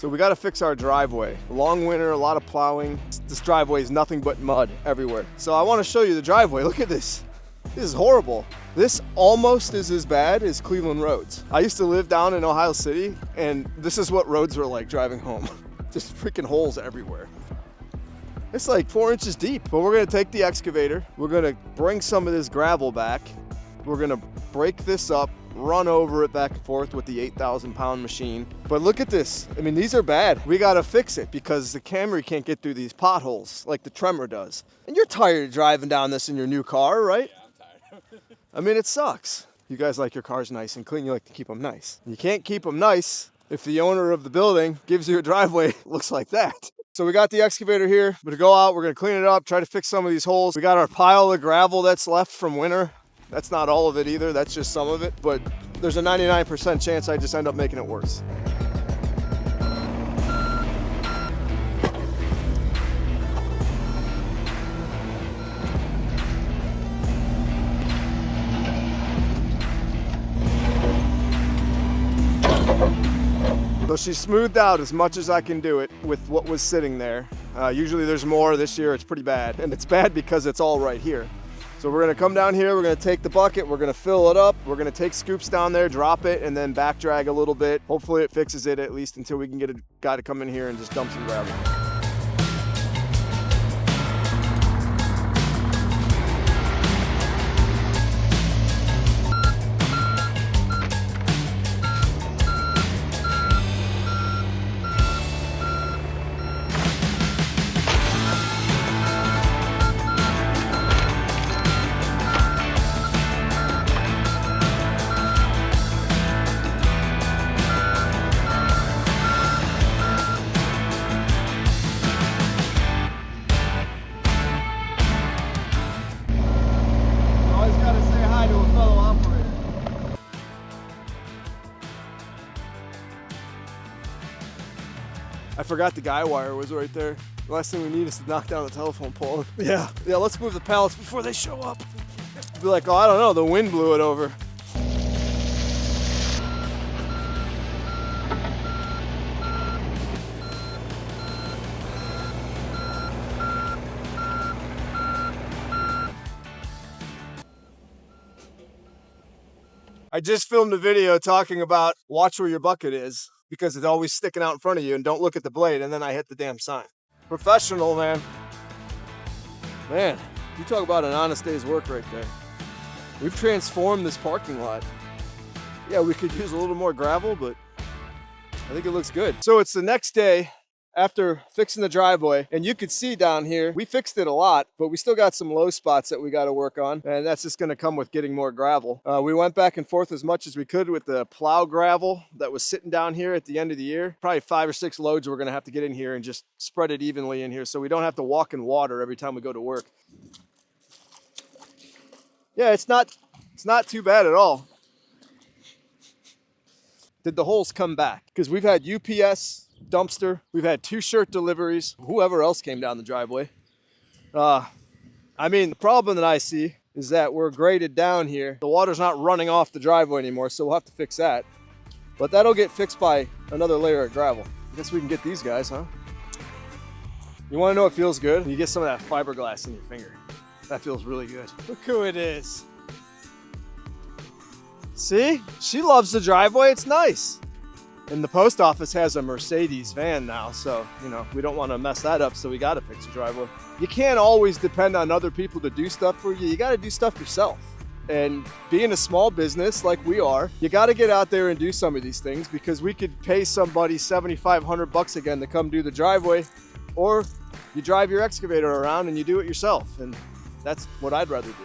So we got to fix our driveway. Long winter, a lot of plowing. This driveway is nothing but mud everywhere. So I want to show you the driveway. Look at this. This is horrible. This almost is as bad as Cleveland roads. I used to live down in Ohio City, and this is what roads were like driving home. Just freaking holes everywhere. It's like 4 inches deep. But we're gonna take the excavator. We're gonna bring some of this gravel back. We're gonna break this up, run over it back and forth with the 8,000-pound machine. But look at this. I mean, these are bad. We gotta fix it because the Camry can't get through these potholes like the Tremor does. And you're tired of driving down this in your new car, right? Yeah, I'm tired. I mean, it sucks. You guys like your cars nice and clean. You like to keep them nice. You can't keep them nice if the owner of the building gives you a driveway that looks like that. So we got the excavator here. We're gonna go out, we're gonna clean it up, try to fix some of these holes. We got our pile of gravel that's left from winter. That's not all of it either, that's just some of it. But there's a 99% chance I just end up making it worse. So she smoothed out as much as I can do it with what was sitting there. Usually there's more. This year it's pretty bad. And it's bad because it's all right here. So we're gonna come down here, we're gonna take the bucket, we're gonna fill it up, we're gonna take scoops down there, drop it, and then back drag a little bit. Hopefully it fixes it at least until we can get a guy to come in here and just dump some gravel. I forgot the guy wire was right there. The last thing we need is to knock down the telephone pole. Yeah, let's move the pallets before they show up. Be like, oh, I don't know, the wind blew it over. I just filmed a video talking about watch where your bucket is, because it's always sticking out in front of you, and don't look at the blade, and then I hit the damn sign. Professional, man. Man, you talk about an honest day's work right there. We've transformed this parking lot. Yeah, we could use a little more gravel, but I think it looks good. So it's the next day after fixing the driveway, and you could see down here, we fixed it a lot, but we still got some low spots that we got to work on, and that's just going to come with getting more gravel. We went back and forth as much as we could with the plow gravel that was sitting down here at the end of the year. Probably 5 or 6 loads we're going to have to get in here and just spread it evenly in here so we don't have to walk in water every time we go to work. Yeah, it's not too bad at all. Did the holes come back? Because we've had UPS, dumpster, we've had 2 shirt deliveries, whoever else came down the driveway. I mean, the problem that I see is that we're graded down here. The water's not running off the driveway anymore, so we'll have to fix that. But that'll get fixed by another layer of gravel. I guess we can get these guys, huh? You want to know what feels good? You get some of that fiberglass in your finger. That feels really good. Look who it is. See? She loves the driveway. It's nice. And the post office has a Mercedes van now, so, you know, we don't want to mess that up, so we got to fix the driveway. You can't always depend on other people to do stuff for you. You got to do stuff yourself. And being a small business like we are, you got to get out there and do some of these things, because we could pay somebody $7,500 again to come do the driveway, or you drive your excavator around and you do it yourself. And that's what I'd rather do.